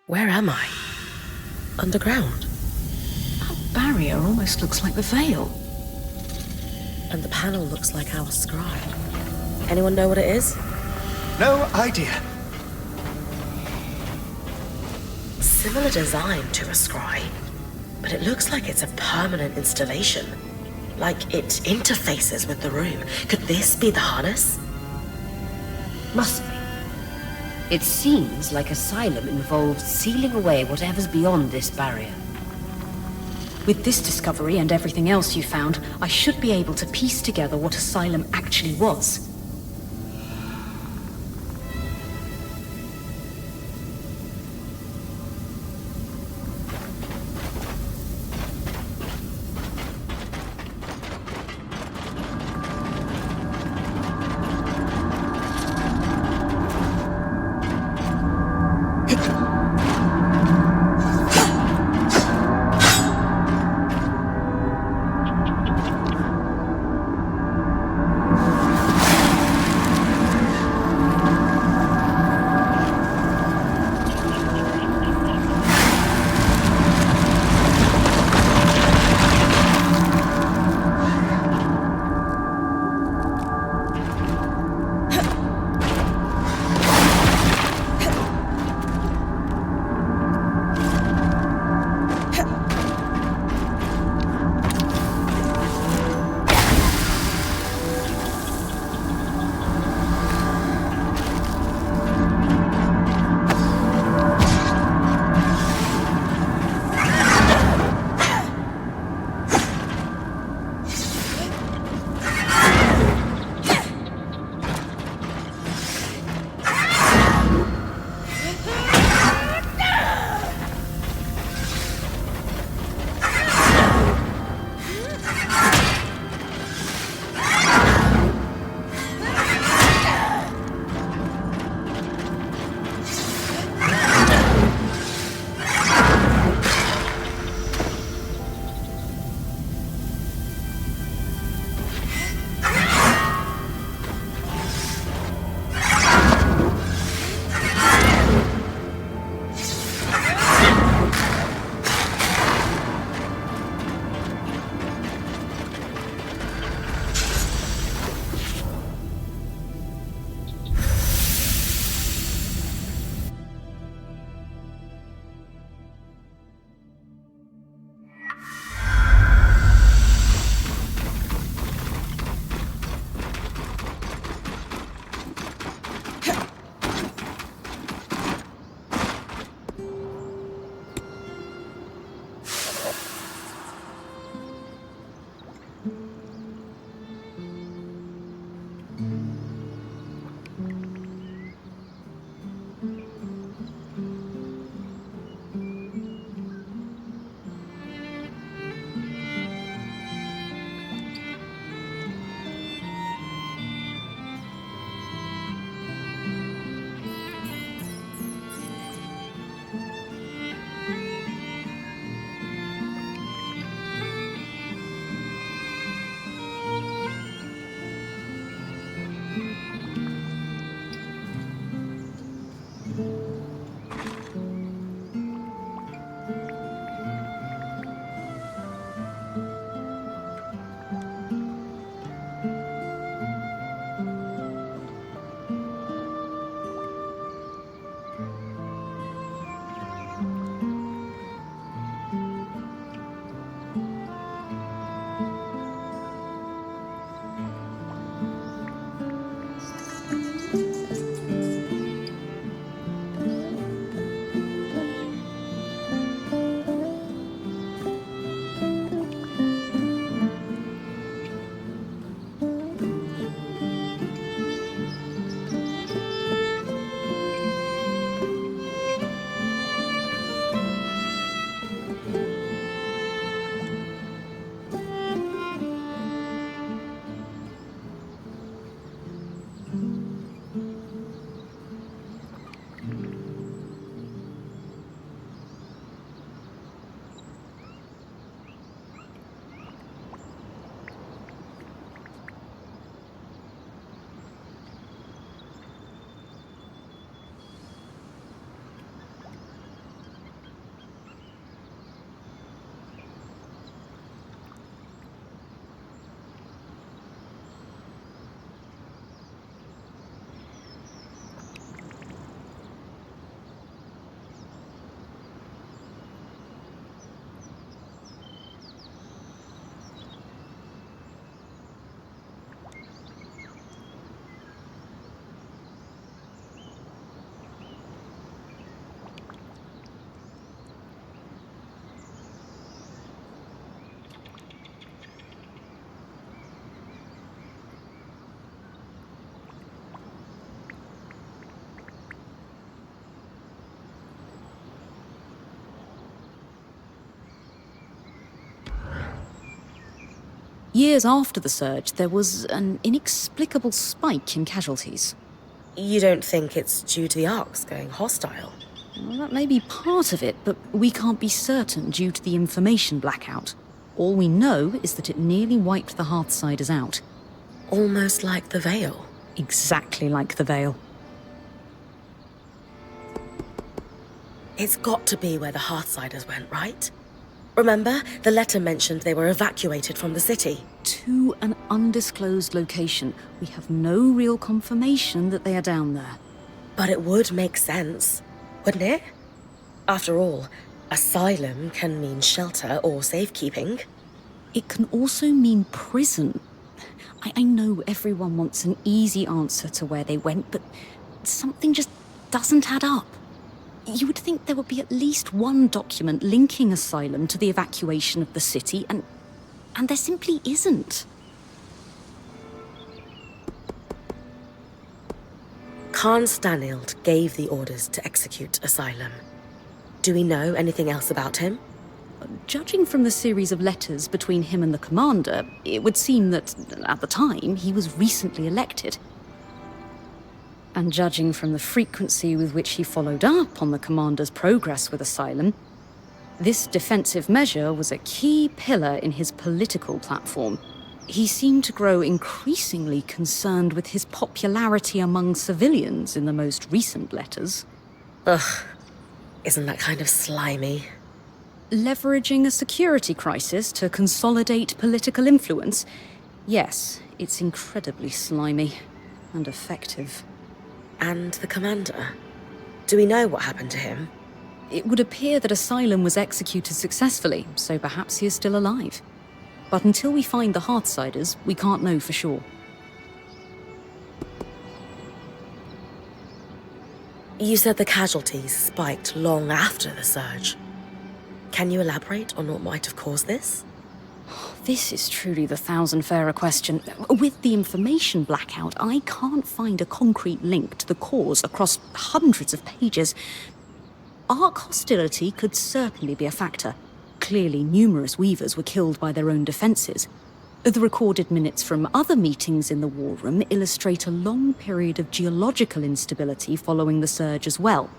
Where am I? Underground. That barrier almost looks like the veil. And the panel looks like our scribe. Anyone know what it is? No idea. Similar design to a scry, but it looks like it's a permanent installation. Like it interfaces with the room. Could this be the harness? Must be. It seems like Asylum involves sealing away whatever's beyond this barrier. With this discovery and everything else you found, I should be able to piece together what Asylum actually was. Years after the surge, there was an inexplicable spike in casualties. You don't think it's due to the Arks going hostile? Well, that may be part of it, but we can't be certain due to the information blackout. All we know is that it nearly wiped the Hearthsiders out. Almost like the Veil. Exactly like the Veil. It's got to be where the Hearthsiders went, right? Remember, the letter mentioned they were evacuated from the city. To an undisclosed location. We have no real confirmation that they are down there. But it would make sense, wouldn't it? After all, asylum can mean shelter or safekeeping. It can also mean prison. I know everyone wants an easy answer to where they went, but something just doesn't add up. You would think there would be at least one document linking asylum to the evacuation of the city, and there simply isn't. Khan Stanild gave the orders to execute asylum. Do we know anything else about him? Judging from the series of letters between him and the commander, it would seem that, at the time, he was recently elected. And judging from the frequency with which he followed up on the commander's progress with asylum, this defensive measure was a key pillar in his political platform. He seemed to grow increasingly concerned with his popularity among civilians in the most recent letters. Ugh, isn't that kind of slimy? Leveraging a security crisis to consolidate political influence? Yes, it's incredibly slimy and effective. And the commander? Do we know what happened to him? It would appear that Asylum was executed successfully, so perhaps he is still alive. But until we find the Hearthsiders, we can't know for sure. You said the casualties spiked long after the surge. Can you elaborate on what might have caused this? This is truly the thousand-fairer question. With the information blackout, I can't find a concrete link to the cause across hundreds of pages. Ark hostility could certainly be a factor. Clearly, numerous Weavers were killed by their own defenses. The recorded minutes from other meetings in the war room illustrate a long period of geological instability following the surge as well.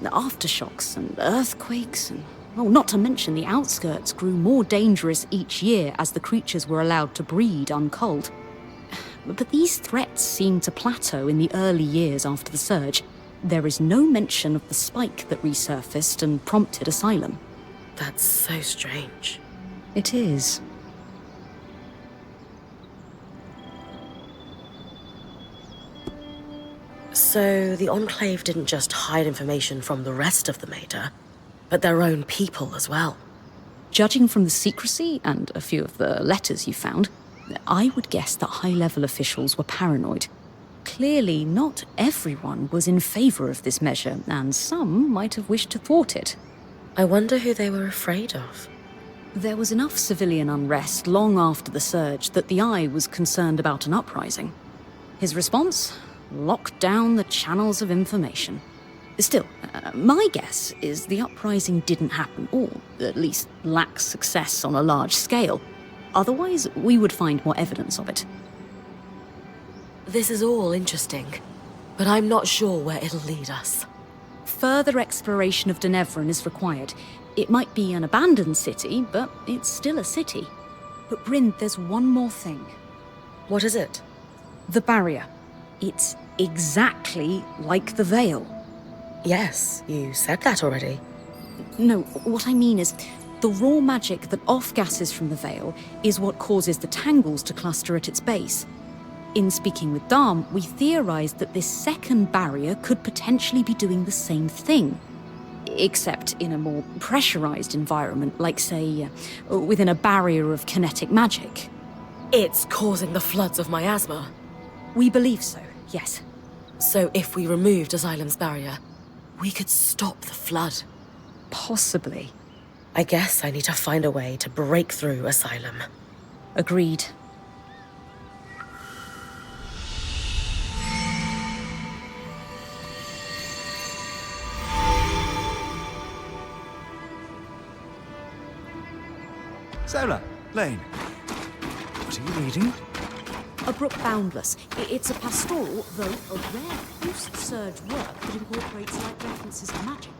Aftershocks and earthquakes and... Oh, not to mention the outskirts grew more dangerous each year as the creatures were allowed to breed unculled. But these threats seemed to plateau in the early years after the surge. There is no mention of the spike that resurfaced and prompted asylum. That's so strange. It is. So the Enclave didn't just hide information from the rest of the Mater, but their own people as well. Judging from the secrecy and a few of the letters you found, I would guess that high-level officials were paranoid. Clearly, not everyone was in favor of this measure, and some might have wished to thwart it. I wonder who they were afraid of. There was enough civilian unrest long after the surge that the Eye was concerned about an uprising. His response? Lock down the channels of information. Still, my guess is the uprising didn't happen, or at least lack success on a large scale. Otherwise, we would find more evidence of it. This is all interesting, but I'm not sure where it'll lead us. Further exploration of Denevran is required. It might be an abandoned city, but it's still a city. But Bryn, there's one more thing. What is it? The barrier. It's exactly like the Veil. Yes, you said that already. No, what I mean is, the raw magic that off-gasses from the Veil is what causes the tangles to cluster at its base. In speaking with Darm, we theorized that this second barrier could potentially be doing the same thing. Except in a more pressurized environment, like, say, within a barrier of kinetic magic. It's causing the floods of miasma. We believe so, yes. So if we removed Asylum's barrier, we could stop the flood. Possibly. I guess I need to find a way to break through Asylum. Agreed. Zola, Lane. What are you reading? A Brook Boundless. It's a pastoral, though a rare post-surge work that incorporates light references to magic.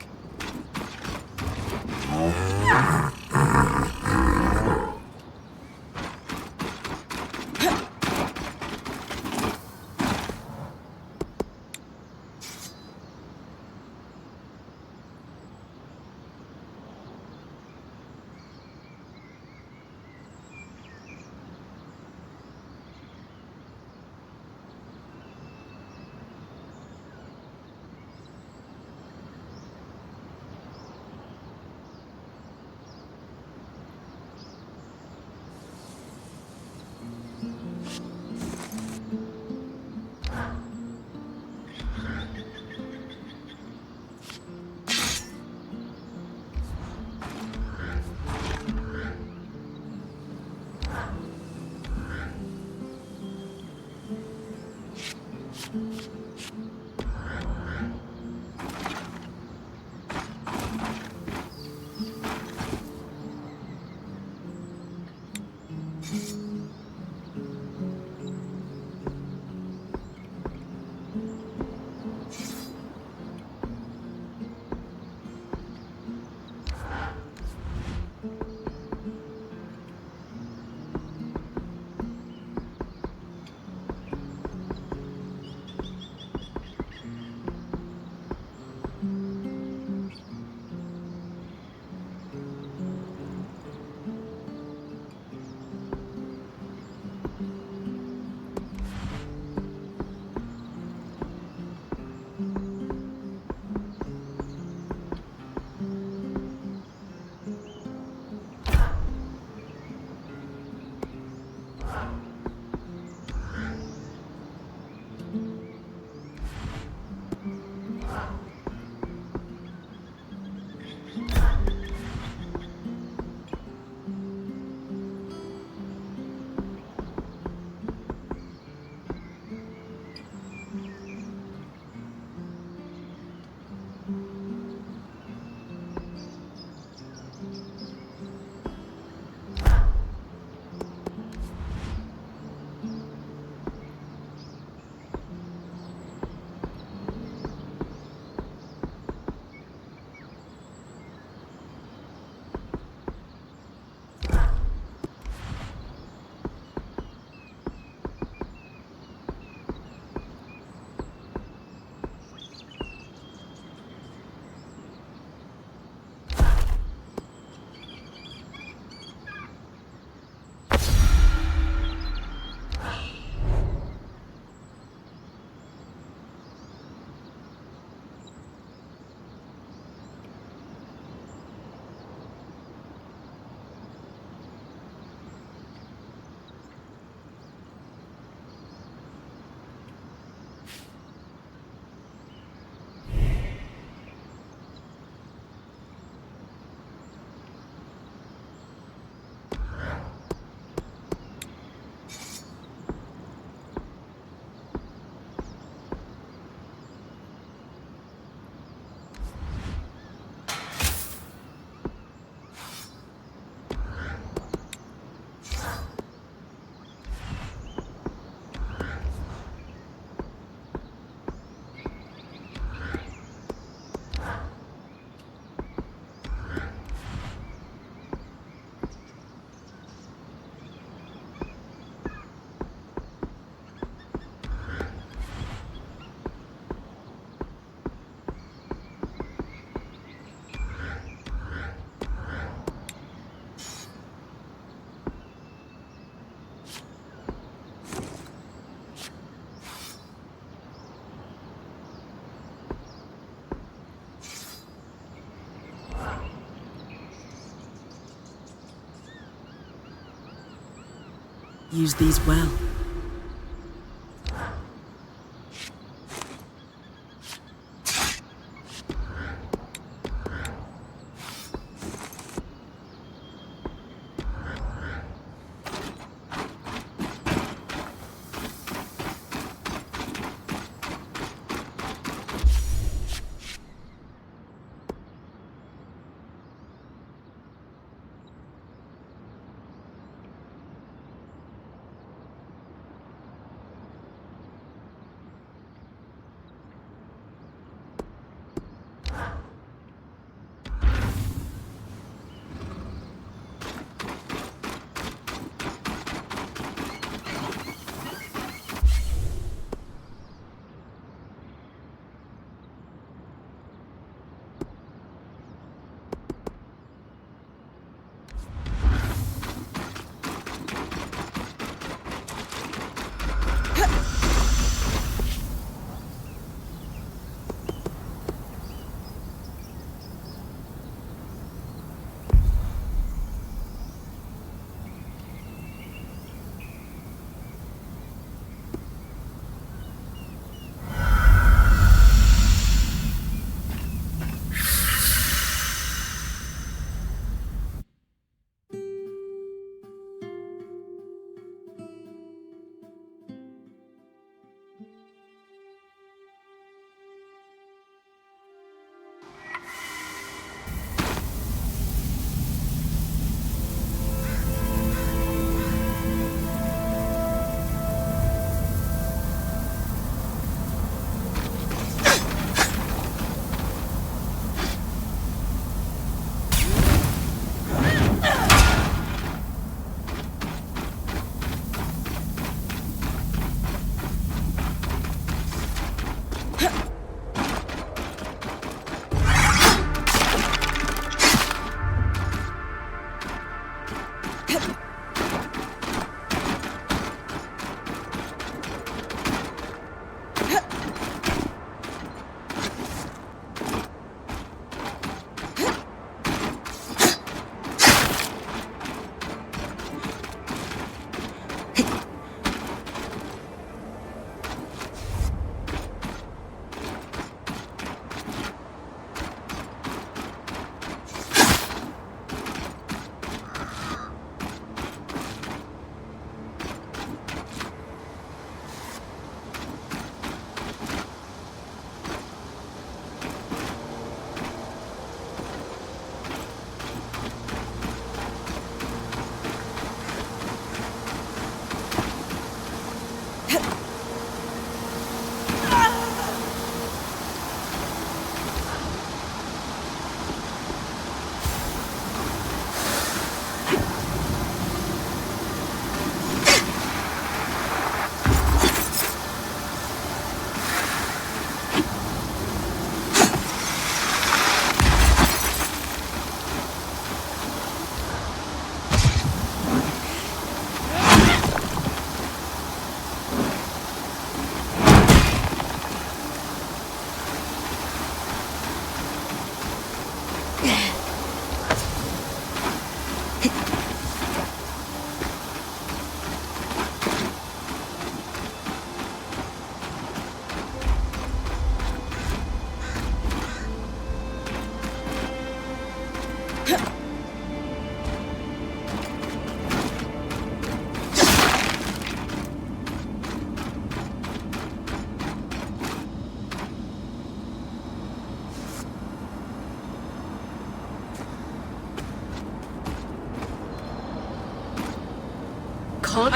Use these well.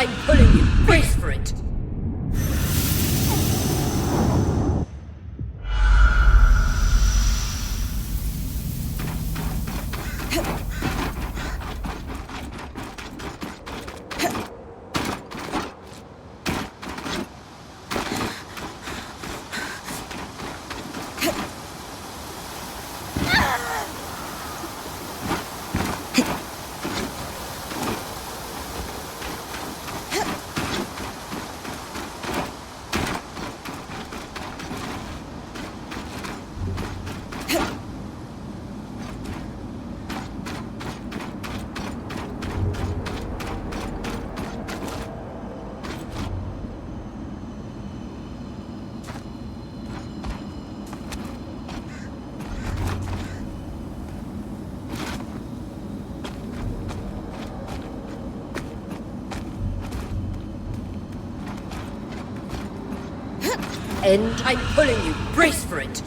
I'm pulling you. Brace for it. And I'm pulling you. Brace for it.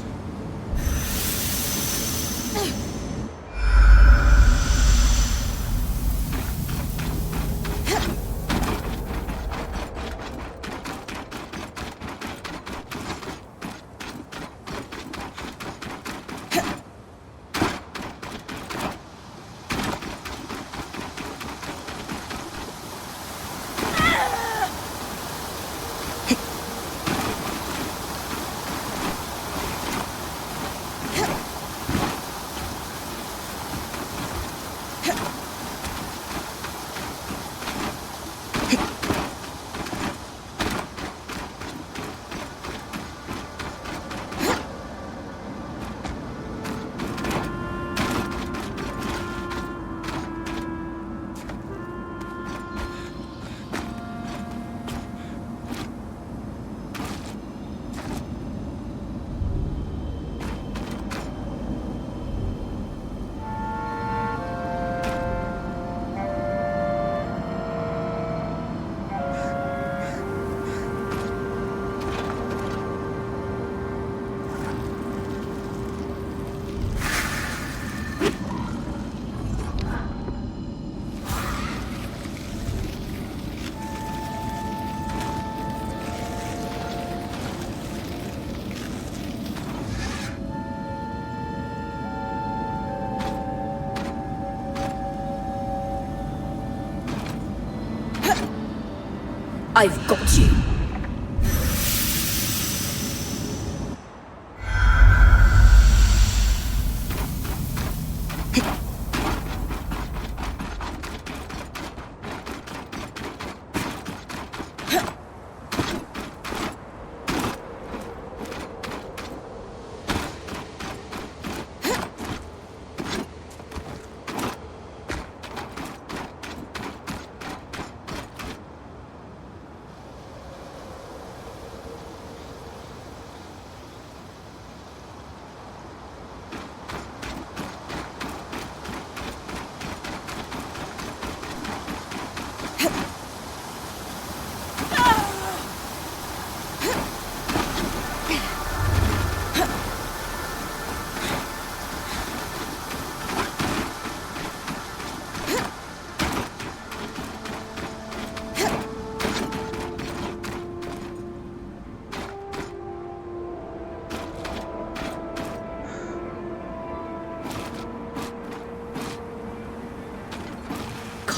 I've got you.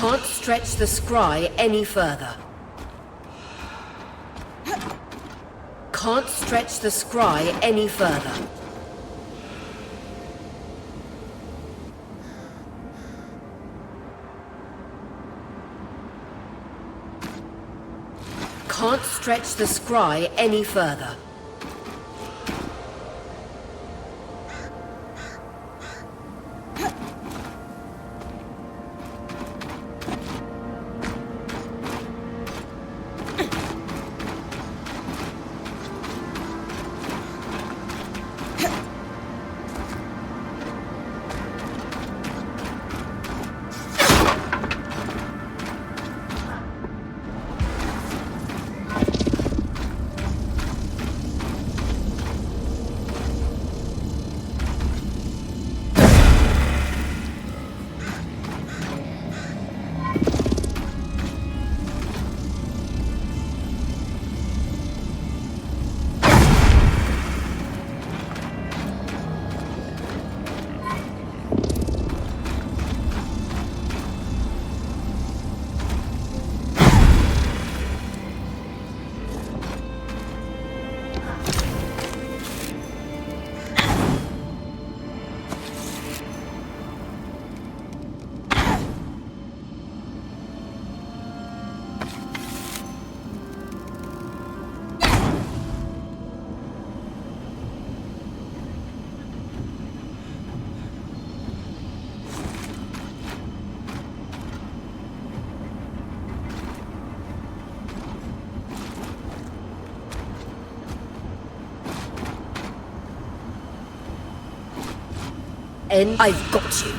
Can't stretch the scry any further. Can't stretch the scry any further. Can't stretch the scry any further. And I've got you.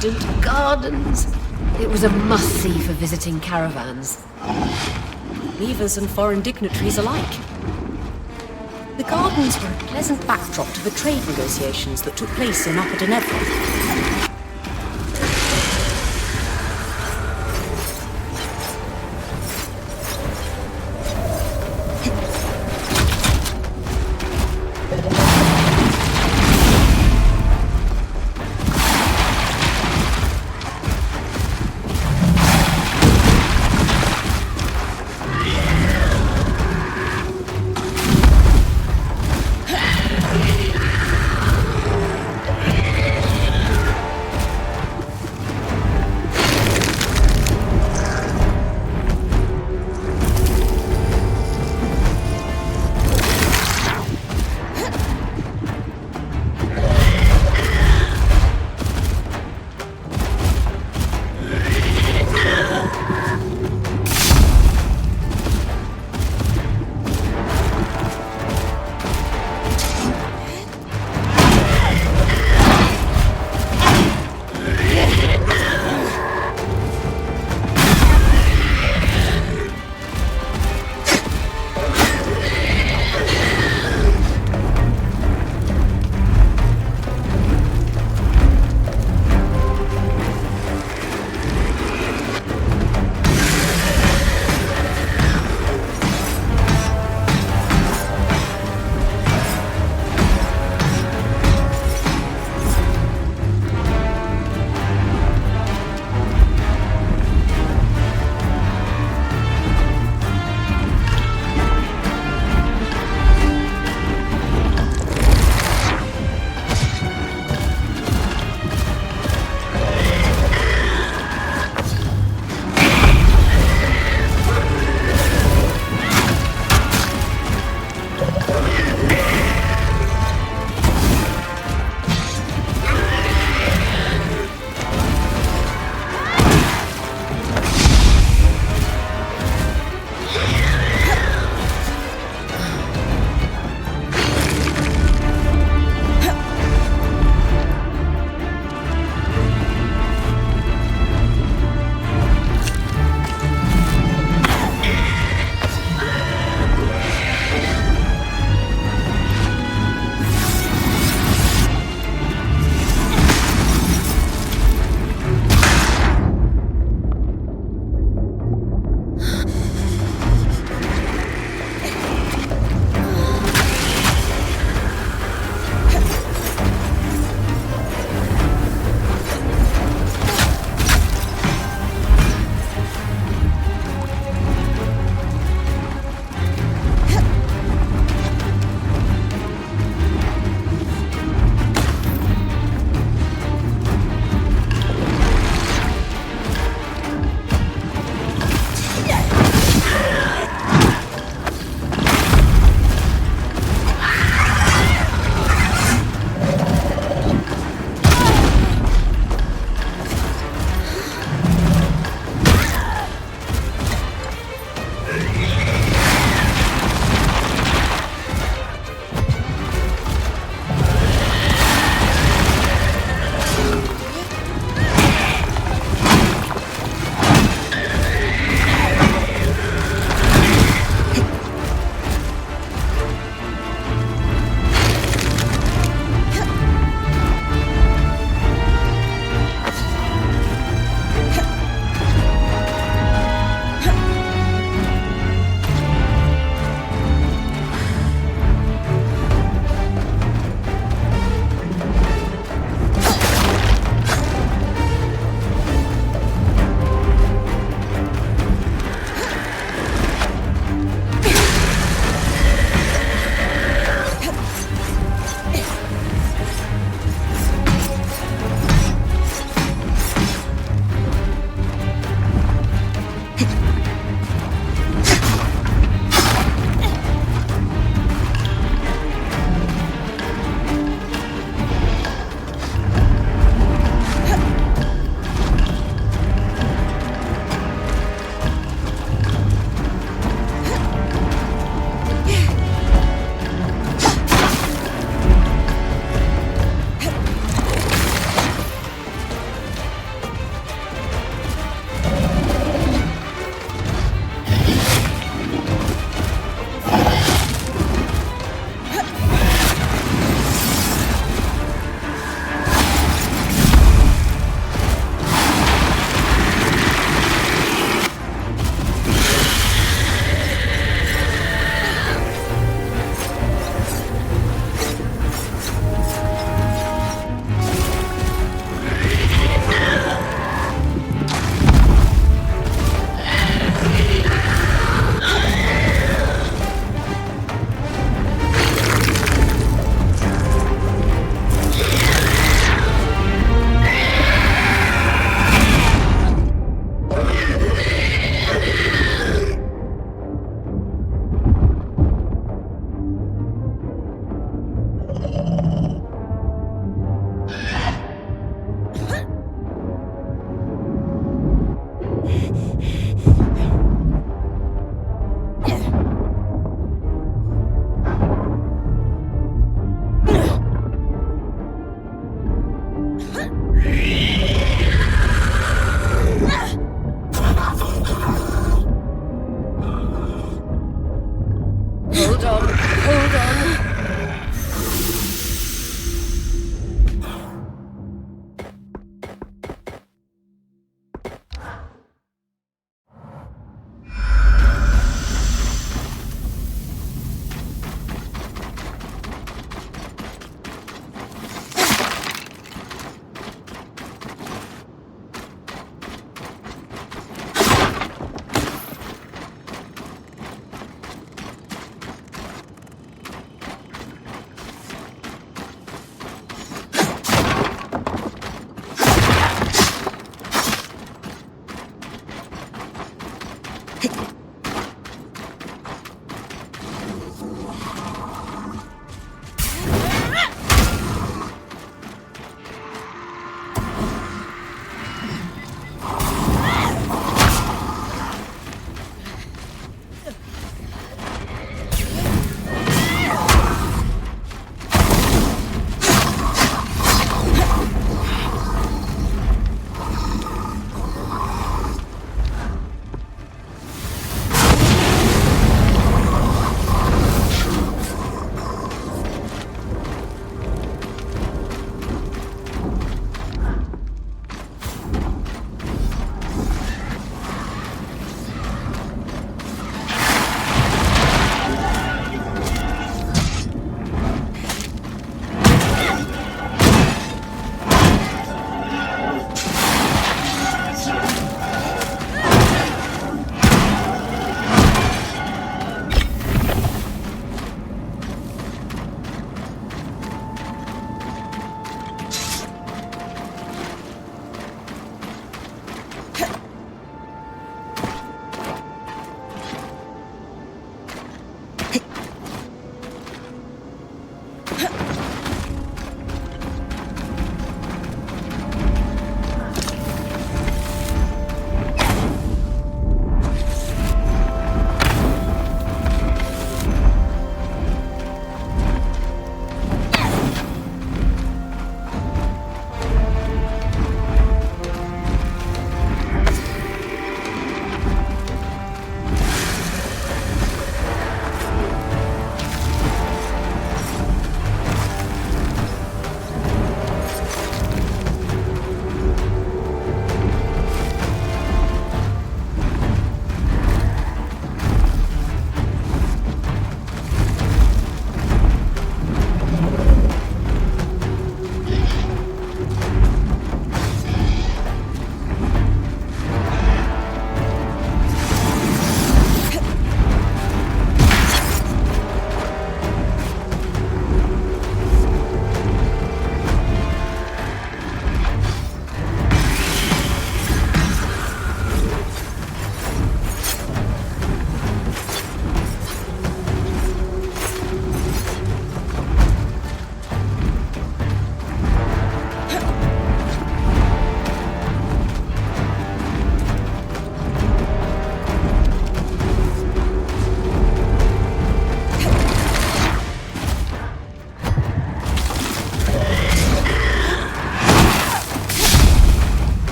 verdant gardens. It was a must-see for visiting caravans. Weavers and foreign dignitaries alike. The gardens were a pleasant backdrop to the trade negotiations that took place in Upper Denevra.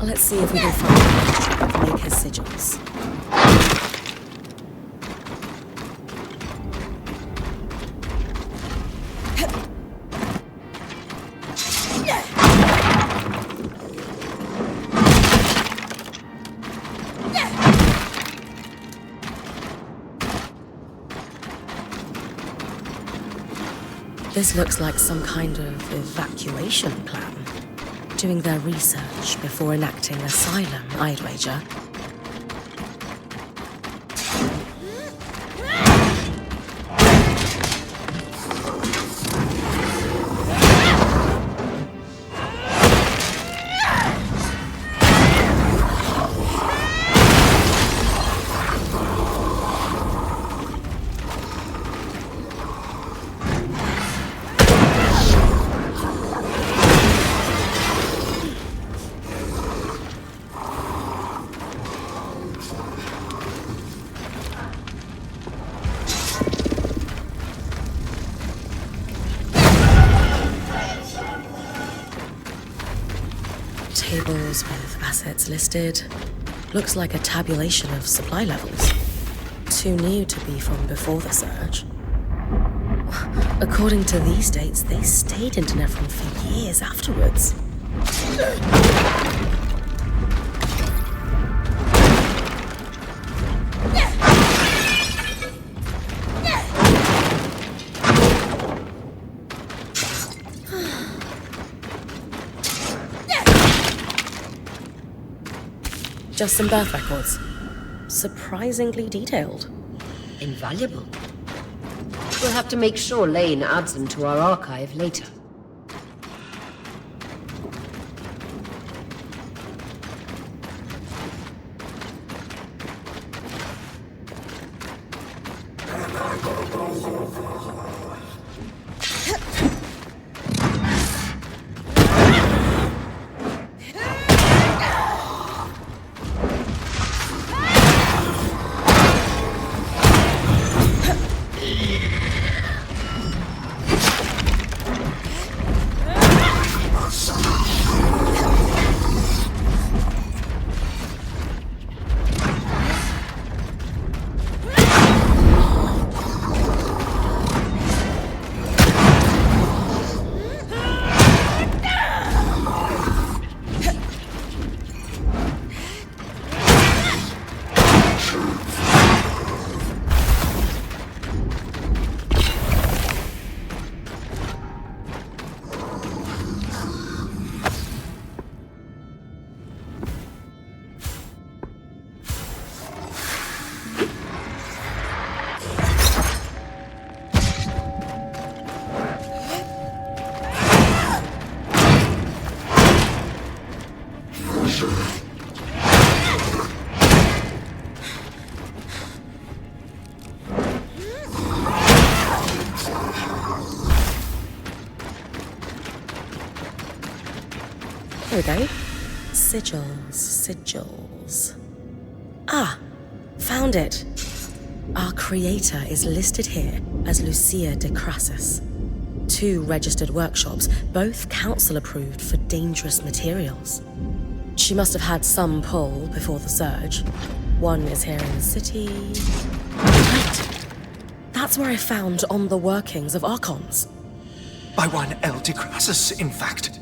Let's see if we can find him and make his sigils. This looks like some kind of evacuation plan. Doing their research before enacting asylum, I'd wager. Tables with assets listed. Looks like a tabulation of supply levels. Too new to be from before the surge. According to these dates, they stayed in Tenebron for years afterwards. Just some birth records. Surprisingly detailed. Invaluable. We'll have to make sure Lane adds them to our archive later. Here we go. Sigils. Ah, found it. Our creator is listed here as Lucia de Crassus. 2 registered workshops, both council approved for dangerous materials. She must have had some pull before the surge. One is here in the city. Wait, that's where I found On the Workings of Archons. By one L. de Crassus, in fact.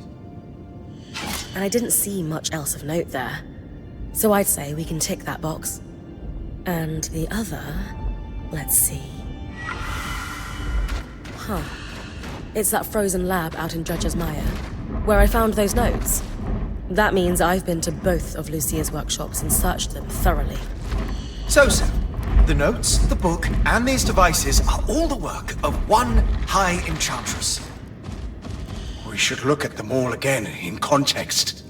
And I didn't see much else of note there. So I'd say we can tick that box. And the other, let's see. Huh. It's that frozen lab out in Dredger's Mire, where I found those notes. That means I've been to both of Lucia's workshops and searched them thoroughly. So, the notes, the book, and these devices are all the work of one High Enchantress. We should look at them all again in context.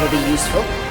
Will be useful.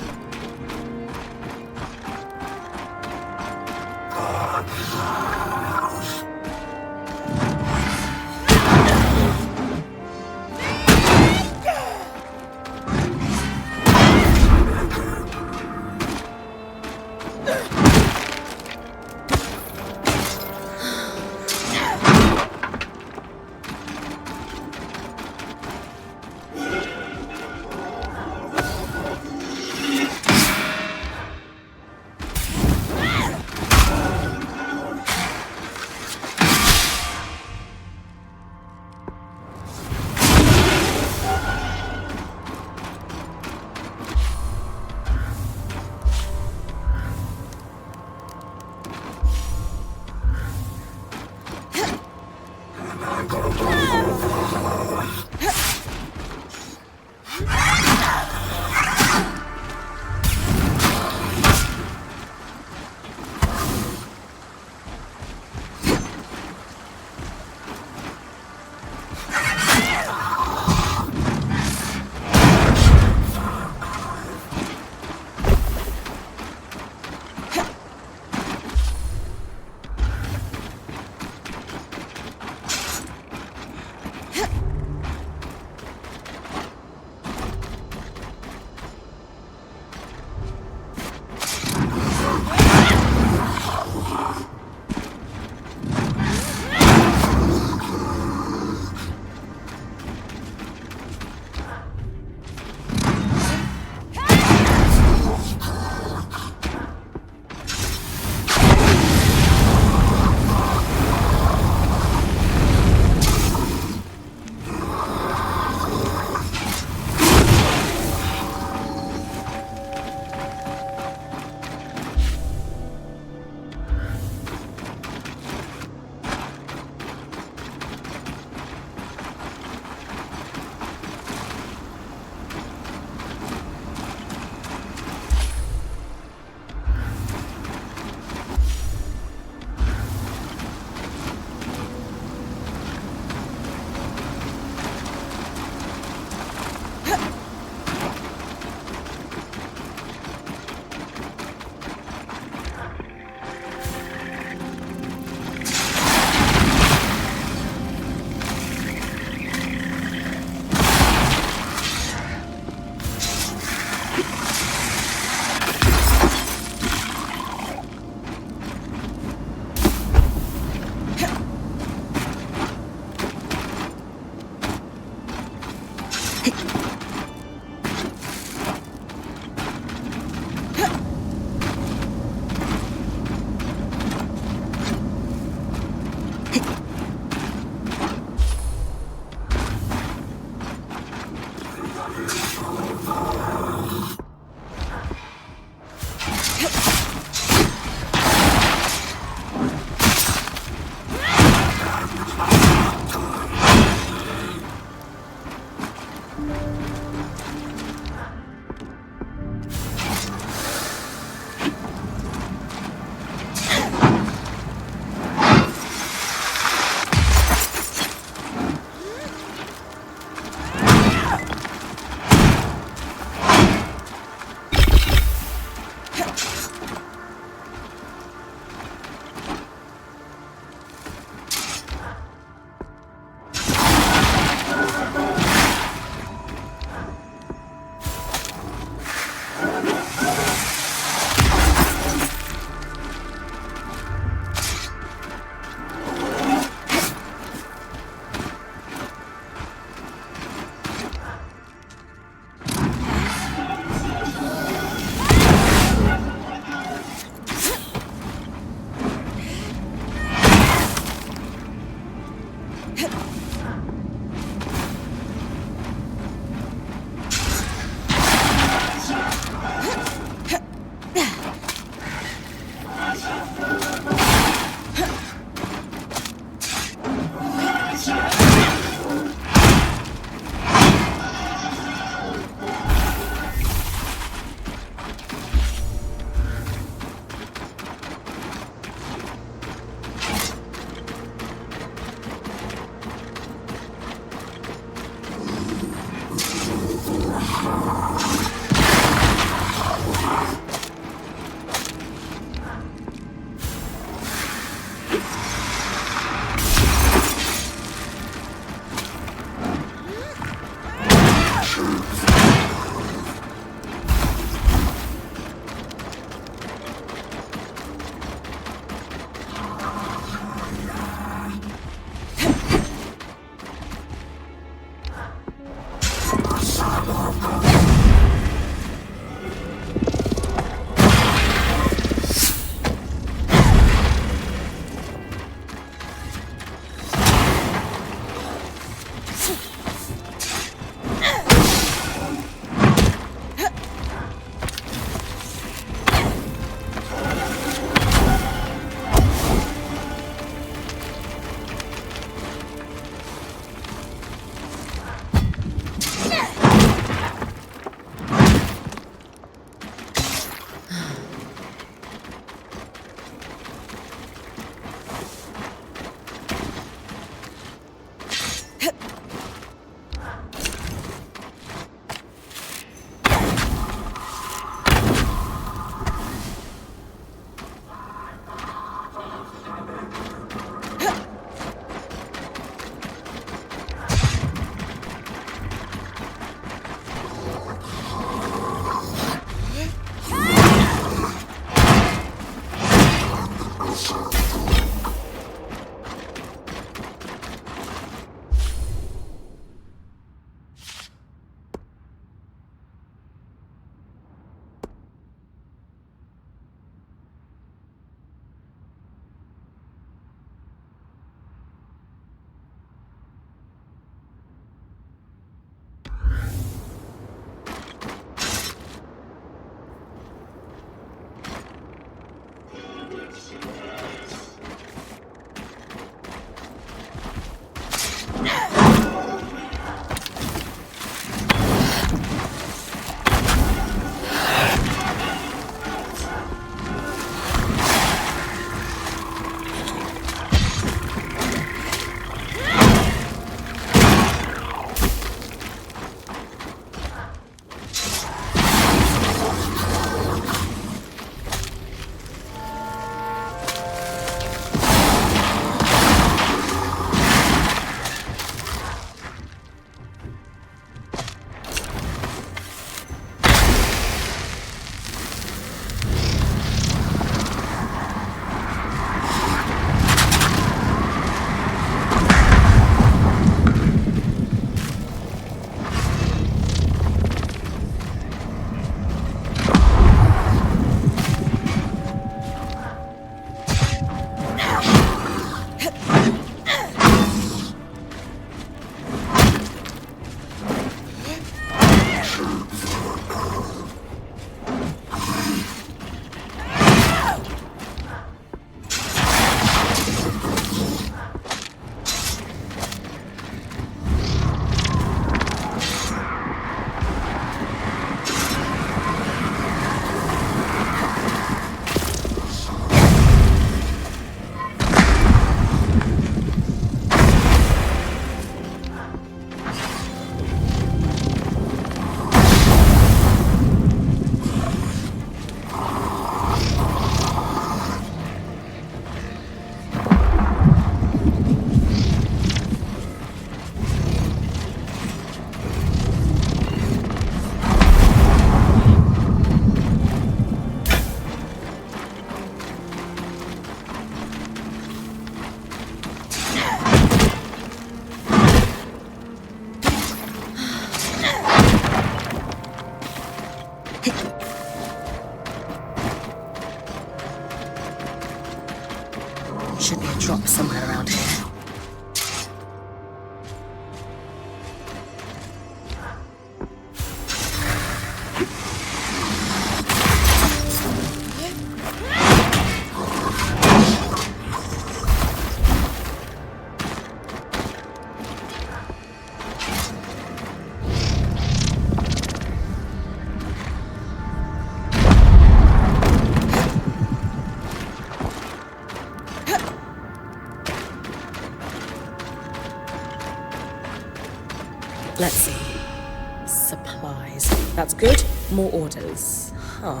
Supplies. That's good. More orders. Huh.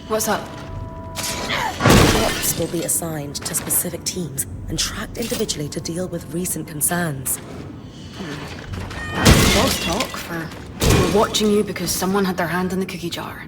What's up? Ops will be assigned to specific teams and tracked individually to deal with recent concerns. Boss talk for we're watching you because someone had their hand in the cookie jar.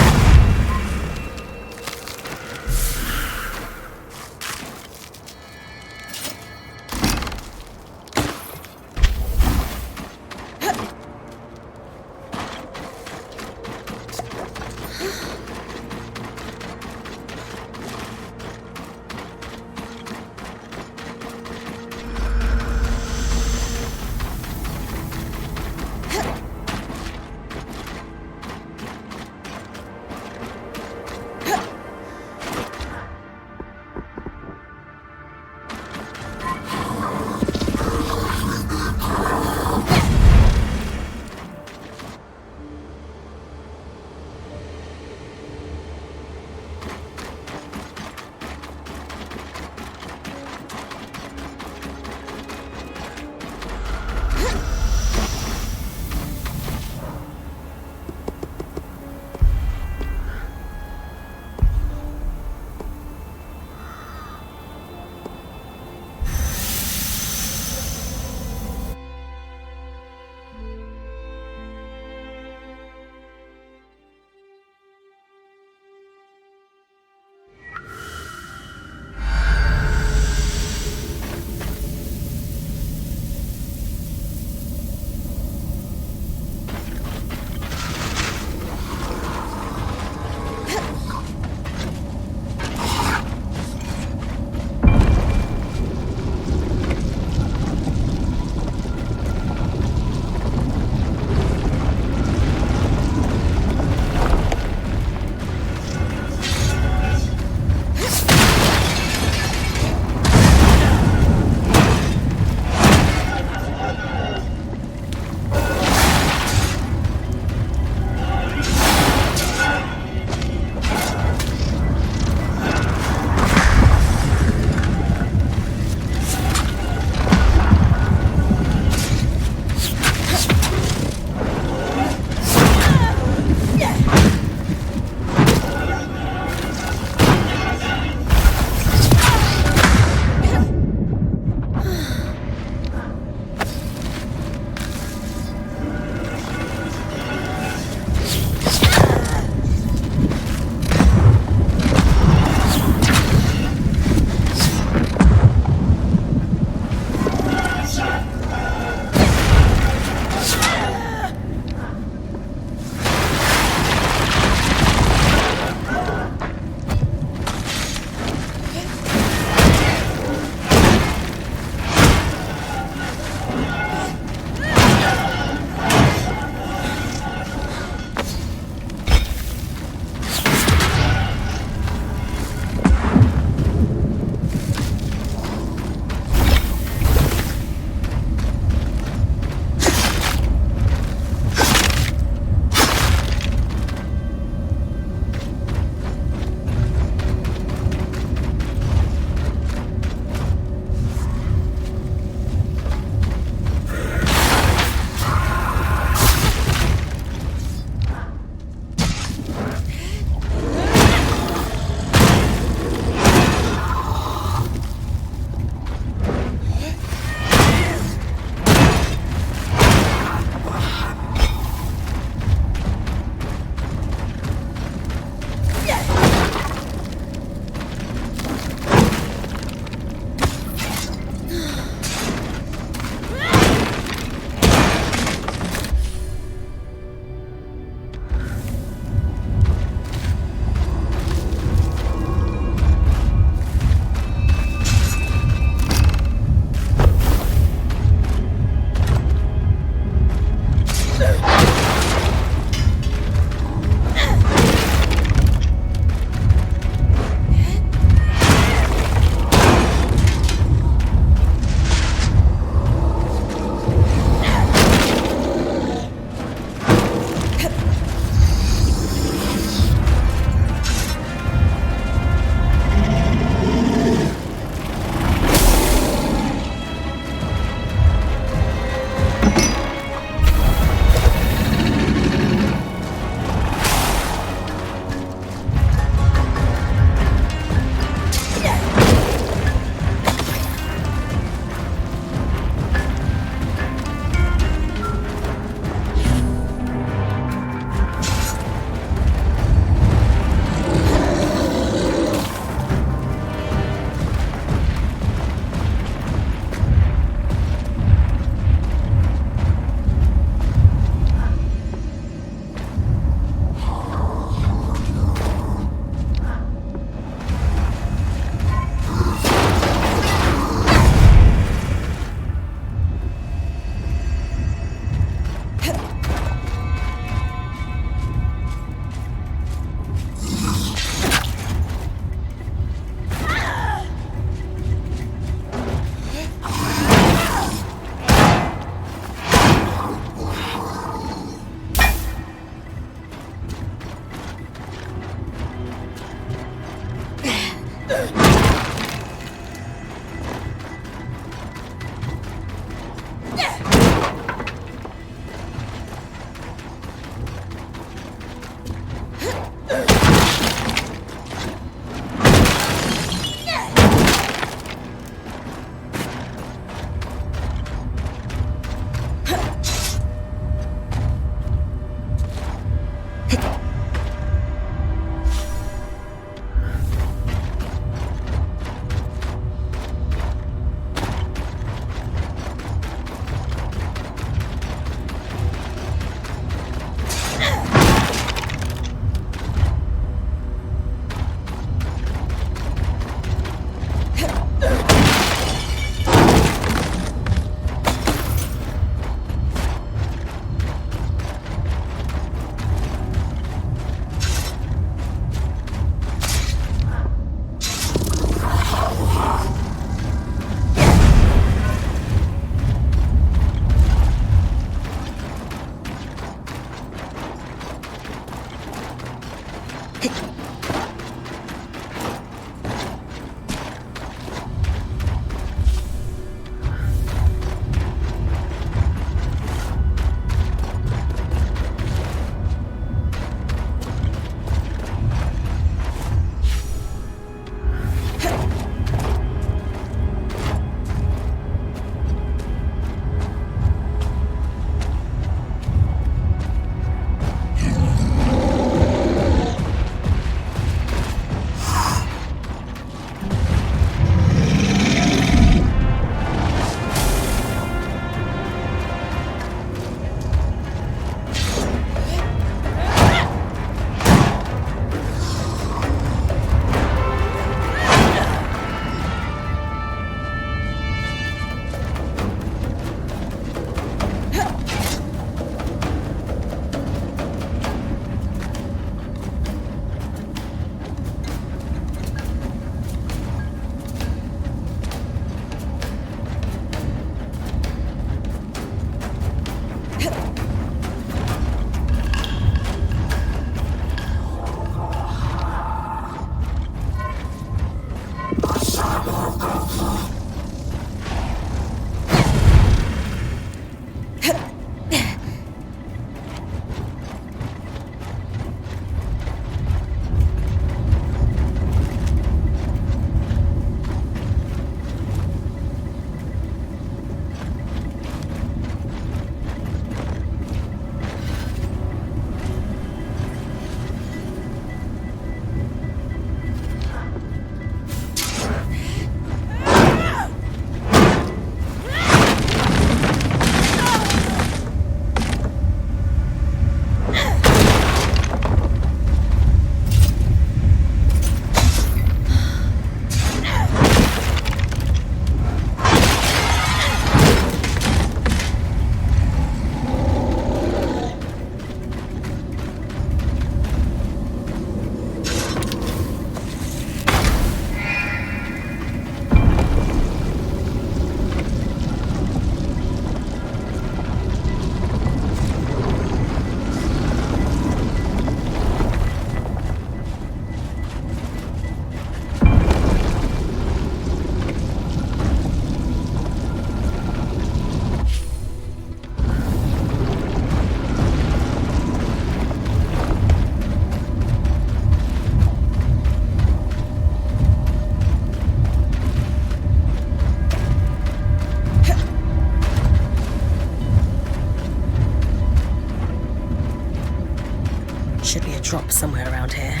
Should be a drop somewhere around here.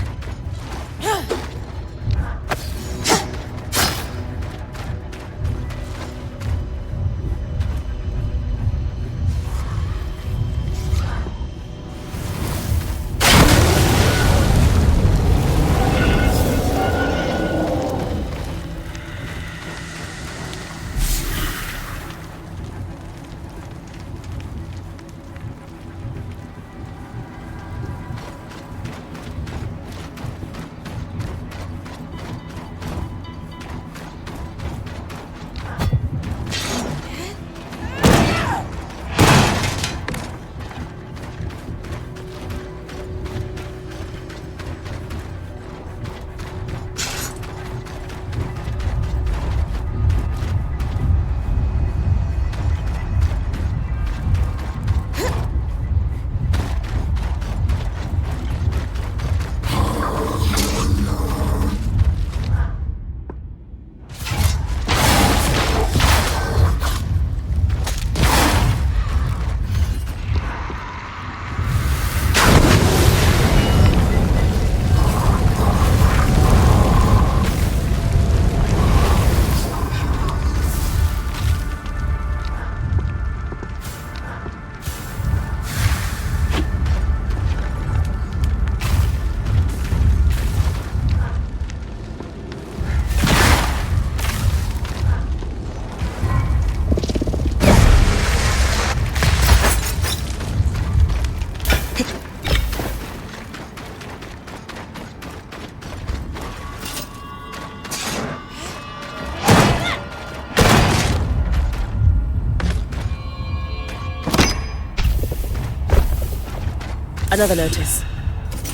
Another notice.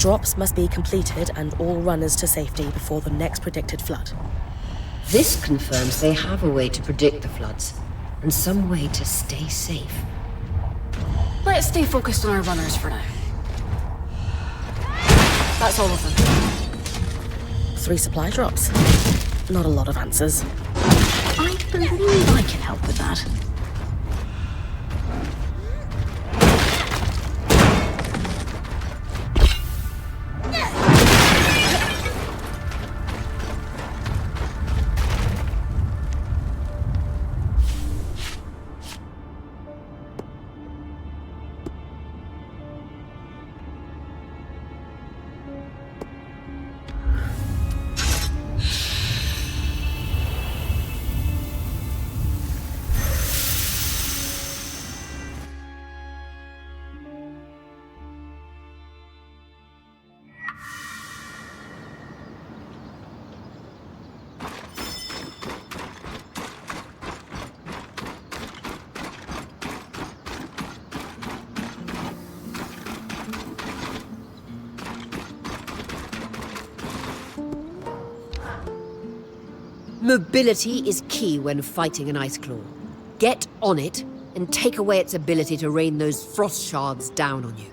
Drops must be completed and all runners to safety before the next predicted flood. This confirms they have a way to predict the floods, and some way to stay safe. Let's stay focused on our runners for now. That's all of them. 3 supply drops. Not a lot of answers. I believe I can help with that. Mobility is key when fighting an ice claw. Get on it and take away its ability to rain those frost shards down on you.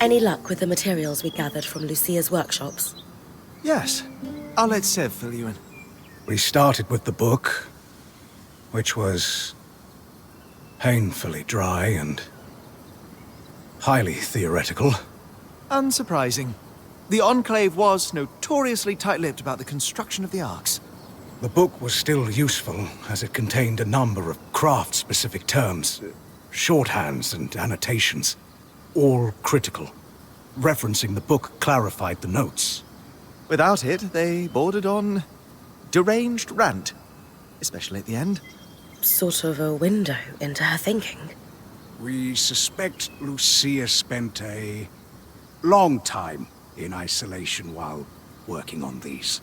Any luck with the materials we gathered from Lucia's workshops? Yes. I'll let Sev fill you in. We started with the book, which was painfully dry and highly theoretical. Unsurprising. The Enclave was notoriously tight-lipped about the construction of the arcs. The book was still useful, as it contained a number of craft-specific terms, shorthands and annotations, all critical. Referencing the book clarified the notes. Without it, they bordered on deranged rant, especially at the end. Sort of a window into her thinking. We suspect Lucia spent a long time in isolation while working on these.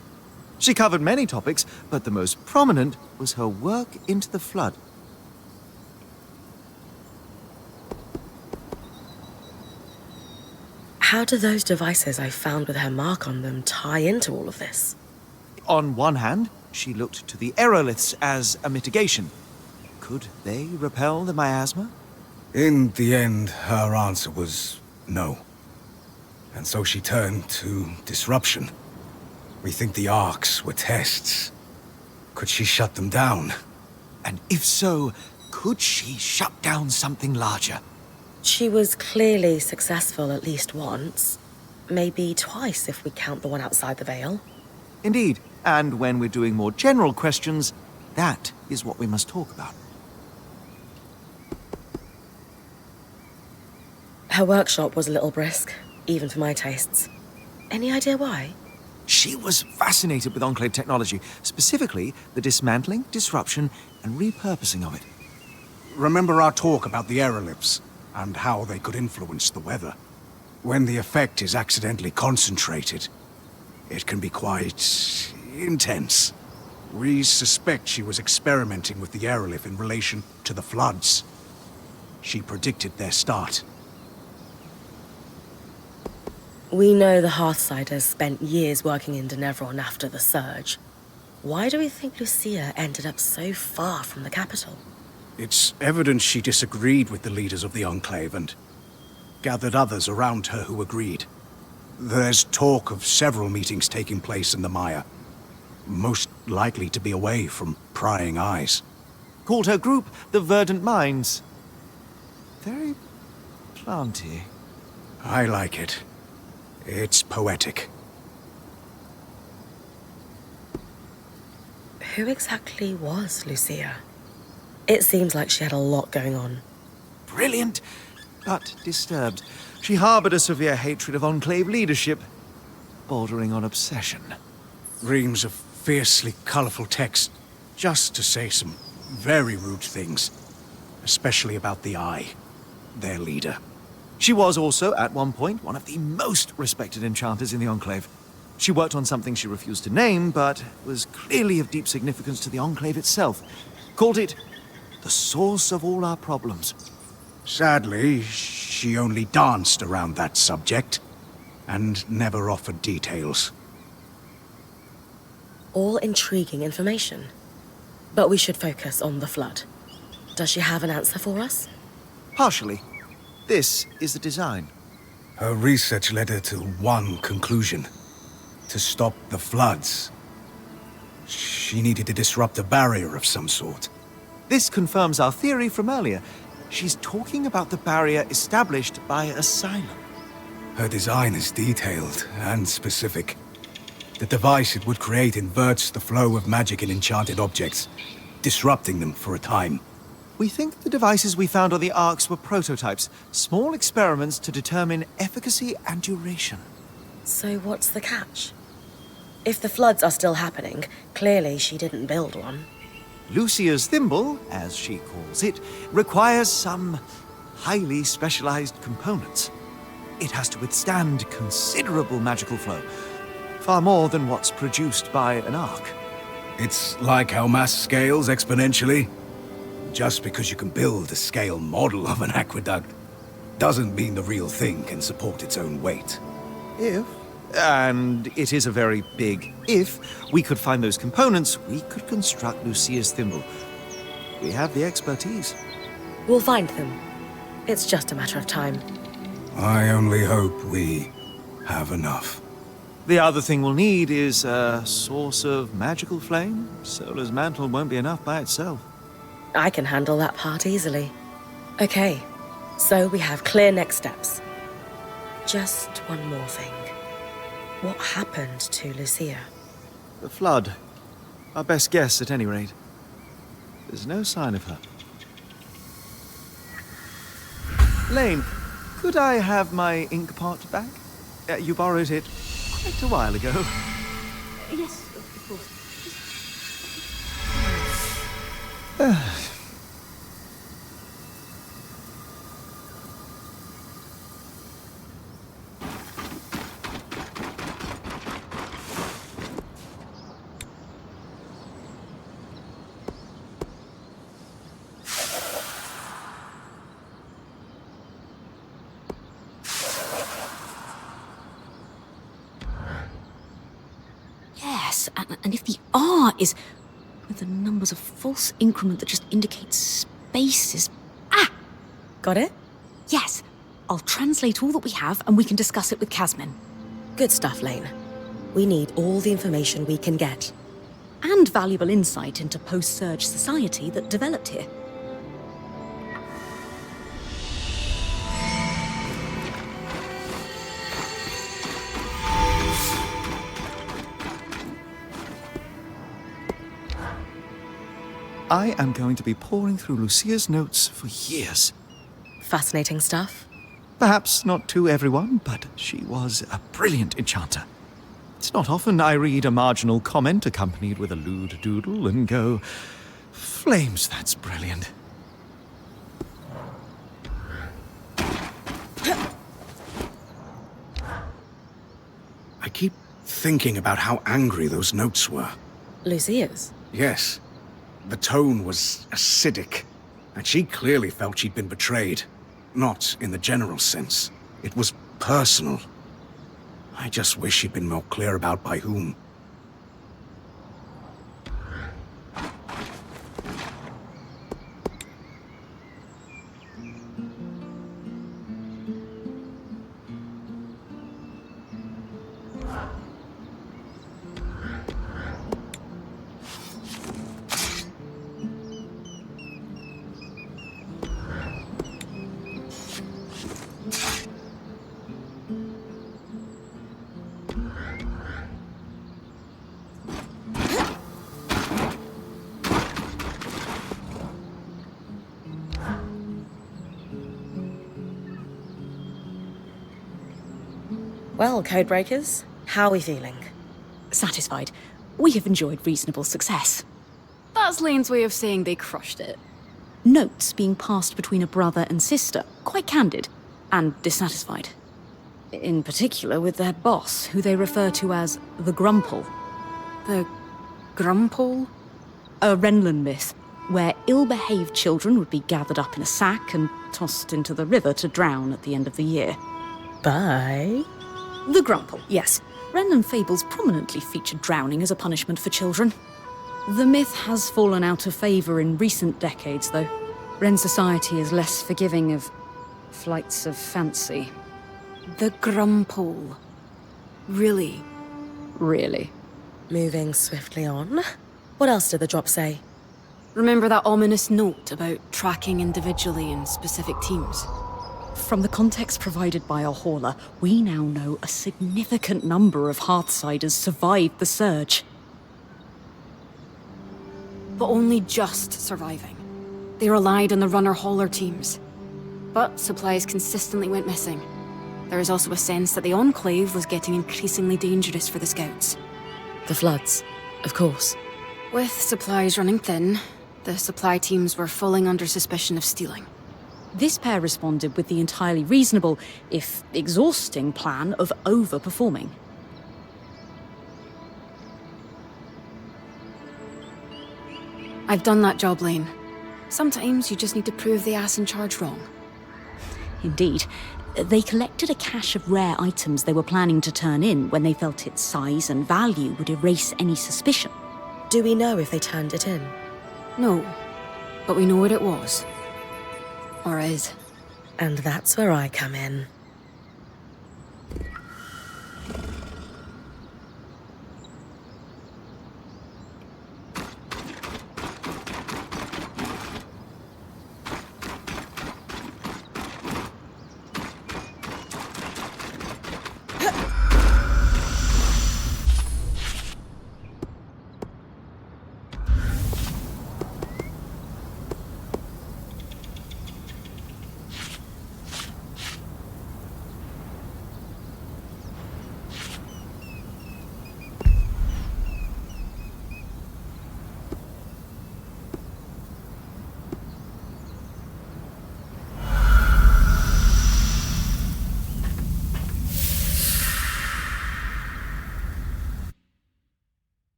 She covered many topics, but the most prominent was her work into the Flood. How do those devices I found with her mark on them tie into all of this? On one hand, she looked to the aeroliths as a mitigation. Could they repel the miasma? In the end, her answer was no. And so she turned to disruption. We think the arcs were tests. Could she shut them down? And if so, could she shut down something larger? She was clearly successful at least once. Maybe twice if we count the one outside the Veil. Indeed, and when we're doing more general questions, that is what we must talk about. Her workshop was a little brisk, even for my tastes. Any idea why? She was fascinated with Enclave technology, specifically the dismantling, disruption, and repurposing of it. Remember our talk about the aeroliths and how they could influence the weather? When the effect is accidentally concentrated, it can be quite intense. We suspect she was experimenting with the aerolith in relation to the floods. She predicted their start. We know the Hearthsiders spent years working in Denevron after the Surge. Why do we think Lucia ended up so far from the capital? It's evident she disagreed with the leaders of the Enclave and gathered others around her who agreed. There's talk of several meetings taking place in the Maya, most likely to be away from prying eyes. Called her group the Verdant Minds. Very planty. I like it. It's poetic. Who exactly was Lucia? It seems like she had a lot going on. Brilliant, but disturbed. She harbored a severe hatred of Enclave leadership, bordering on obsession. Reams of fiercely colorful text, just to say some very rude things, especially about the Eye, their leader. She was also, at one point, one of the most respected enchanters in the Enclave. She worked on something she refused to name, but was clearly of deep significance to the Enclave itself. Called it the source of all our problems. Sadly, she only danced around that subject, and never offered details. All intriguing information. But we should focus on the Flood. Does she have an answer for us? Partially. This is the design. Her research led her to one conclusion: to stop the floods. She needed to disrupt a barrier of some sort. This confirms our theory from earlier. She's talking about the barrier established by Asylum. Her design is detailed and specific. The device it would create inverts the flow of magic in enchanted objects, disrupting them for a time. We think the devices we found on the Arks were prototypes, small experiments to determine efficacy and duration. So what's the catch? If the floods are still happening, clearly she didn't build one. Lucia's thimble, as she calls it, requires some highly specialized components. It has to withstand considerable magical flow, far more than what's produced by an arc. It's like how mass scales exponentially. Just because you can build a scale model of an aqueduct doesn't mean the real thing can support its own weight. If, and it is a very big if, we could find those components, we could construct Lucia's thimble. We have the expertise. We'll find them. It's just a matter of time. I only hope we have enough. The other thing we'll need is a source of magical flame. Solar's mantle won't be enough by itself. I can handle that part easily. Okay, so we have clear next steps. Just one more thing. What happened to Lucia? The flood. Our best guess, at any rate. There's no sign of her. Lane, could I have my ink pot back? You borrowed it quite a while ago. Yes, of course. Yes, and if the R is with the numbers of false increment that just indicates spaces. Ah! Got it? Yes. I'll translate all that we have and we can discuss it with Casmin. Good stuff, Lane. We need all the information we can get. And valuable insight into post-surge society that developed here. I am going to be poring through Lucia's notes for years. Fascinating stuff. Perhaps not to everyone, but she was a brilliant enchanter. It's not often I read a marginal comment accompanied with a lewd doodle and go, flames, that's brilliant. I keep thinking about how angry those notes were. Lucia's? Yes. The tone was acidic, and she clearly felt she'd been betrayed. Not in the general sense. It was personal. I just wish she'd been more clear about by whom. Well, Codebreakers, how are we feeling? Satisfied. We have enjoyed reasonable success. That's Lane's way of saying they crushed it. Notes being passed between a brother and sister, quite candid, and dissatisfied. In particular with their boss, who they refer to as the Grumple. The Grumple? A Renlund myth, where ill-behaved children would be gathered up in a sack and tossed into the river to drown at the end of the year. Bye. The Grumple, yes. Renlund fables prominently feature drowning as a punishment for children. The myth has fallen out of favour in recent decades, though. Ren society is less forgiving of flights of fancy. The Grumple. Really? Really. Moving swiftly on. What else did the drop say? Remember that ominous note about tracking individually in specific teams? From the context provided by our hauler, we now know a significant number of Hearthsiders survived the surge. But only just surviving. They relied on the runner-hauler teams. But supplies consistently went missing. There is also a sense that the Enclave was getting increasingly dangerous for the Scouts. The floods, of course. With supplies running thin, The supply teams were falling under suspicion of stealing. This pair responded with the entirely reasonable, if exhausting, plan of overperforming. I've done that job, Lane. Sometimes you just need to prove the ass in charge wrong. Indeed. They collected a cache of rare items they were planning to turn in when they felt its size and value would erase any suspicion. Do we know if they turned it in? No, but we know what it was. Or is. And that's where I come in.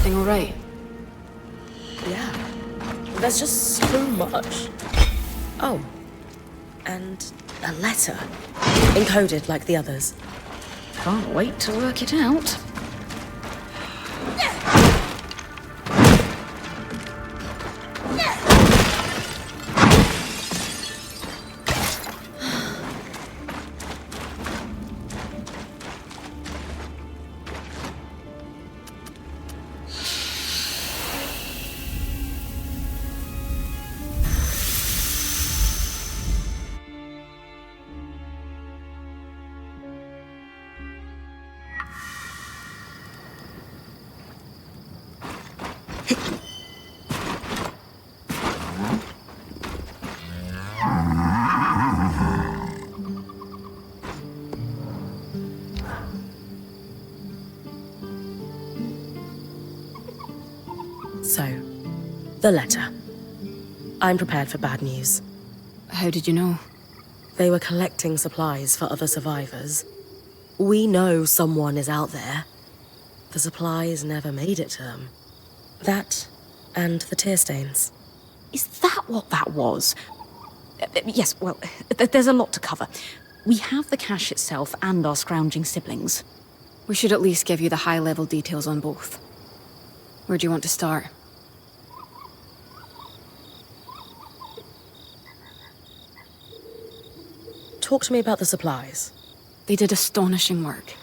everything all right? Yeah. There's just so much. Oh. And a letter. Encoded like the others. Can't wait to work it out. So, the letter. I'm prepared for bad news. How did you know? They were collecting supplies for other survivors. We know someone is out there. The supplies never made it to them. That, and the tear stains. Is that what that was? Yes, well, there's a lot to cover. We have the cache itself and our scrounging siblings. We should at least give you the high-level details on both. Where do you want to start? Talk to me about the supplies. They did astonishing work.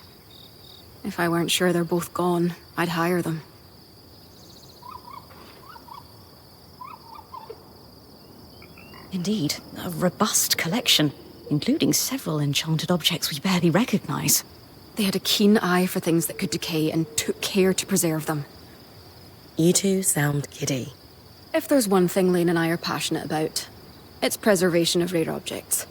If I weren't sure they're both gone, I'd hire them. Indeed, a robust collection, including several enchanted objects we barely recognize. They had a keen eye for things that could decay and took care to preserve them. You two sound giddy. If there's one thing Lane and I are passionate about, it's preservation of rare objects.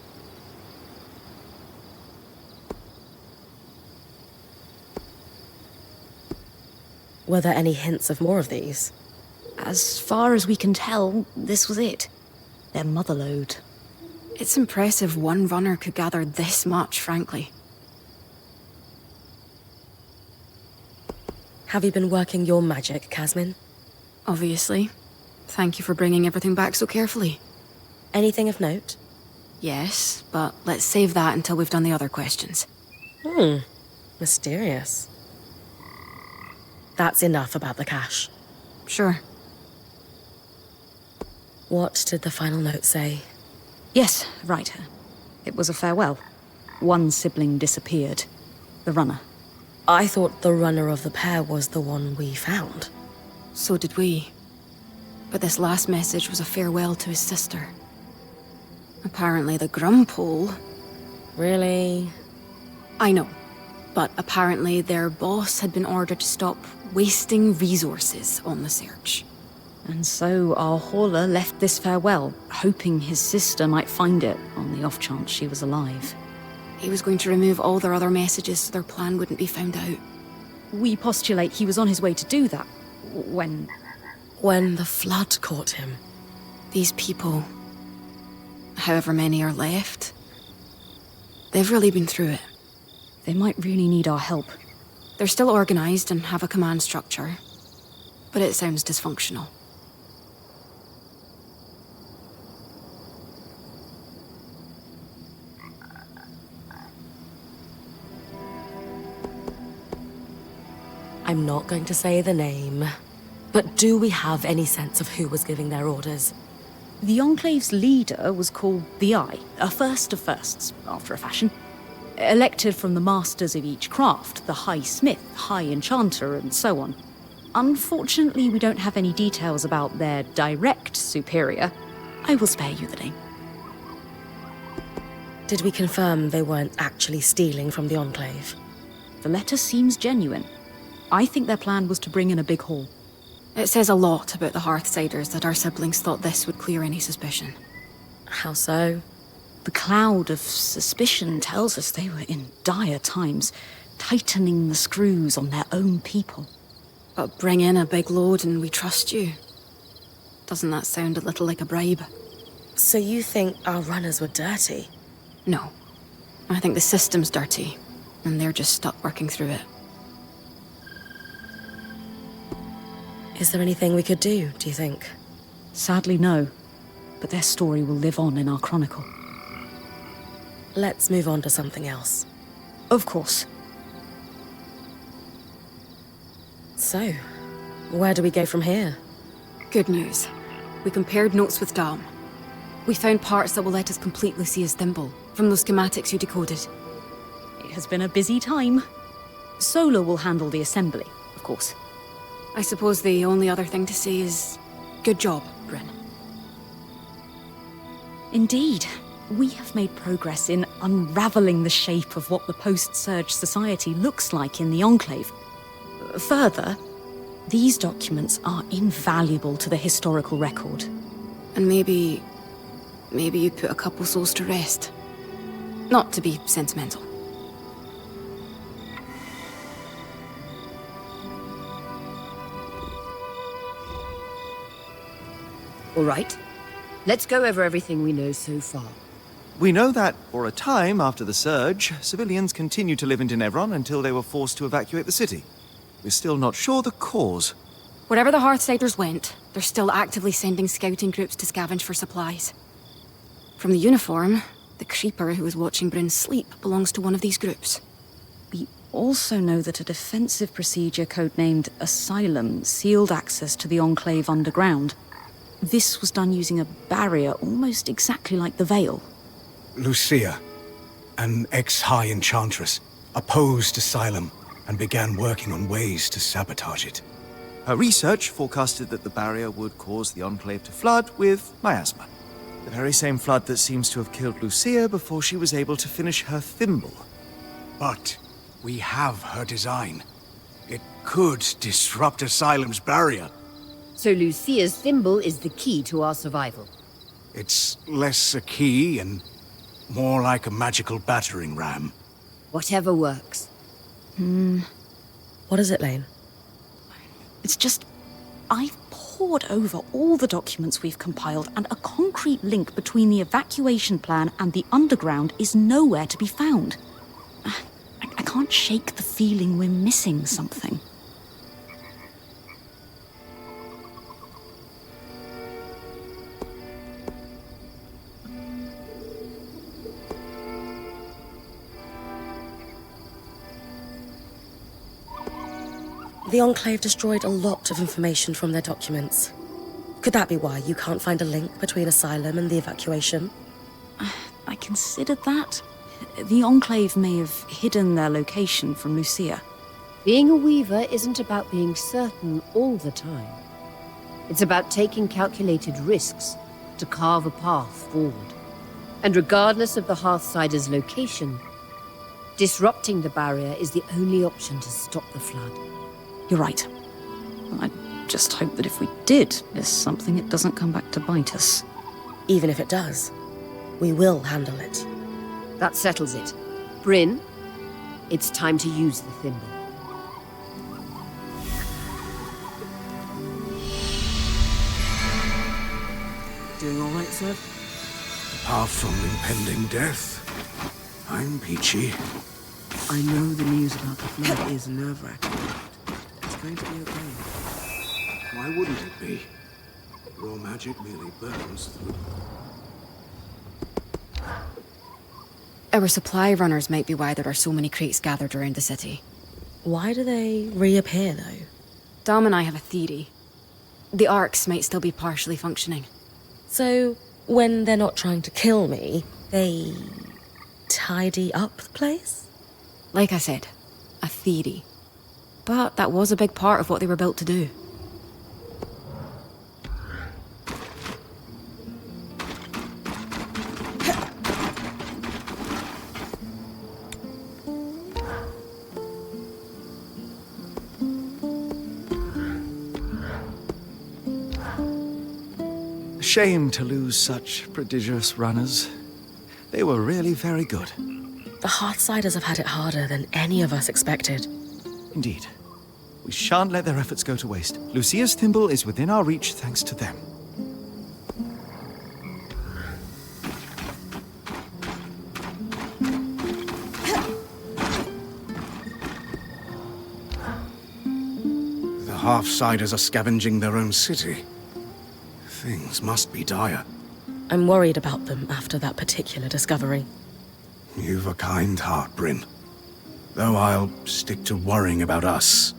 Were there any hints of more of these? As far as we can tell, this was it. Their motherlode. It's impressive one runner could gather this much, frankly. Have you been working your magic, Casmin? Obviously. Thank you for bringing everything back so carefully. Anything of note? Yes, but let's save that until we've done the other questions. Mysterious. That's enough about the cache. Sure. What did the final note say? Yes, right. It was a farewell. One sibling disappeared. The runner. I thought the runner of the pair was the one we found. So did we. But this last message was a farewell to his sister. Apparently the Grumpole... Really? I know. But apparently their boss had been ordered to stop wasting resources on the search. And so our hauler left this farewell, hoping his sister might find it on the off chance she was alive. He was going to remove all their other messages so their plan wouldn't be found out. We postulate he was on his way to do that when... When the flood caught him. These people, however many are left, they've really been through it. They might really need our help. They're still organized and have a command structure, but it sounds dysfunctional. I'm not going to say the name, but do we have any sense of who was giving their orders? The Enclave's leader was called the Eye, a first of firsts, after a fashion. Elected from the masters of each craft, the High Smith, High Enchanter, and so on. Unfortunately, we don't have any details about their direct superior. I will spare you the name. Did we confirm they weren't actually stealing from the Enclave? The letter seems genuine. I think their plan was to bring in a big haul. It says a lot about the Hearthsiders that our siblings thought this would clear any suspicion. How so? The cloud of suspicion tells us they were in dire times, tightening the screws on their own people. But bring in a big load and we trust you. Doesn't that sound a little like a bribe? So you think our runners were dirty? No. I think the system's dirty, and they're just stuck working through it. Is there anything we could do, do you think? Sadly, no. But their story will live on in our chronicle. Let's move on to something else. Of course. So, where do we go from here? Good news. We compared notes with Dom. We found parts that will let us complete Lucia's thimble, from those schematics you decoded. It has been a busy time. Solar will handle the assembly, of course. I suppose the only other thing to say is... good job, Bryn. Indeed. We have made progress in unraveling the shape of what the post-Surge society looks like in the Enclave. Further, these documents are invaluable to the historical record. And maybe you put a couple souls to rest. Not to be sentimental. All right. Let's go over everything we know so far. We know that, for a time after the Surge, civilians continued to live in Tenebron until they were forced to evacuate the city. We're still not sure the cause. Wherever the Hearthsiders went, they're still actively sending scouting groups to scavenge for supplies. From the uniform, the creeper who was watching Bryn sleep belongs to one of these groups. We also know that a defensive procedure codenamed Asylum sealed access to the Enclave underground. This was done using a barrier almost exactly like the Veil. Lucia, an ex-High Enchantress, opposed Asylum and began working on ways to sabotage it. Her research forecasted that the barrier would cause the Enclave to flood with miasma. The very same flood that seems to have killed Lucia before she was able to finish her thimble. But we have her design. It could disrupt Asylum's barrier. So Lucia's thimble is the key to our survival. It's less a key and more like a magical battering ram. Whatever works. What is it, Lane? It's just... I've pored over all the documents we've compiled, and a concrete link between the evacuation plan and the underground is nowhere to be found. I can't shake the feeling we're missing something. The Enclave destroyed a lot of information from their documents. Could that be why you can't find a link between Asylum and the evacuation? I considered that. The Enclave may have hidden their location from Lucia. Being a weaver isn't about being certain all the time. It's about taking calculated risks to carve a path forward. And regardless of the Hearthsider's location, disrupting the barrier is the only option to stop the flood. You're right. I just hope that if we did miss something, it doesn't come back to bite us. Even if it does, we will handle it. That settles it. Bryn, it's time to use the thimble. Doing all right, sir? Apart from impending death, I'm peachy. I know the news about the flood is nerve-wracking. It's going to be okay. Why wouldn't it be? Your magic merely burns through. Our supply runners might be why there are so many crates gathered around the city. Why do they reappear, though? Dom and I have a theory. The arcs might still be partially functioning. So, when they're not trying to kill me, they tidy up the place? Like I said, a theory. But that was a big part of what they were built to do. Shame to lose such prodigious runners. They were really very good. The Hearthsiders have had it harder than any of us expected. Indeed. We shan't let their efforts go to waste. Lucia's thimble is within our reach thanks to them. The half-siders are scavenging their own city. Things must be dire. I'm worried about them after that particular discovery. You've a kind heart, Bryn. Though I'll stick to worrying about us,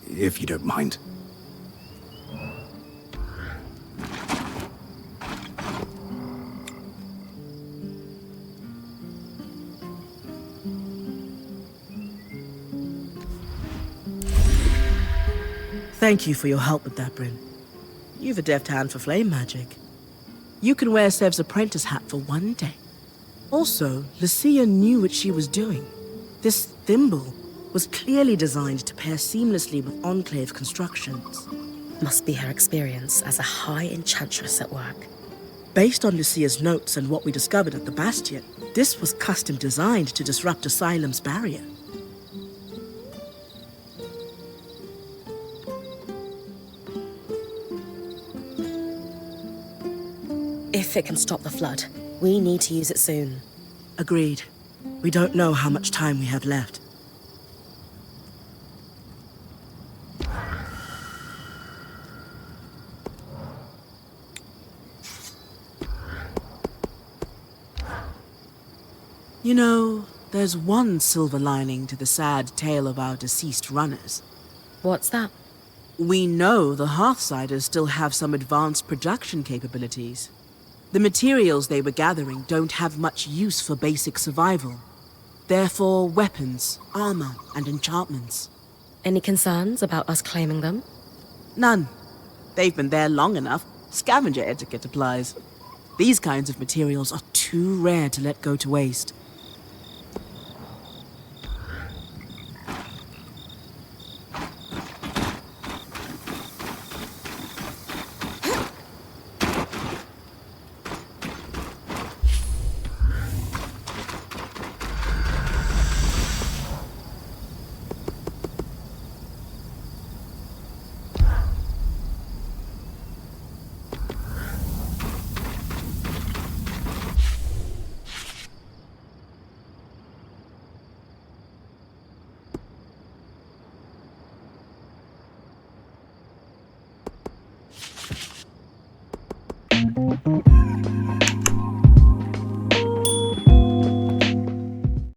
if you don't mind. Thank you for your help with that, Bryn. You've a deft hand for flame magic. You can wear Sev's apprentice hat for one day. Also, Lucia knew what she was doing. This thimble was clearly designed to pair seamlessly with Enclave constructions. Must be her experience as a high enchantress at work. Based on Lucia's notes and what we discovered at the Bastion, this was custom designed to disrupt Asylum's barrier. If it can stop the flood, we need to use it soon. Agreed. We don't know how much time we have left. You know, there's one silver lining to the sad tale of our deceased runners. What's that? We know the Hearthsiders still have some advanced production capabilities. The materials they were gathering don't have much use for basic survival. Therefore, weapons, armor, and enchantments. Any concerns about us claiming them? None. They've been there long enough. Scavenger etiquette applies. These kinds of materials are too rare to let go to waste.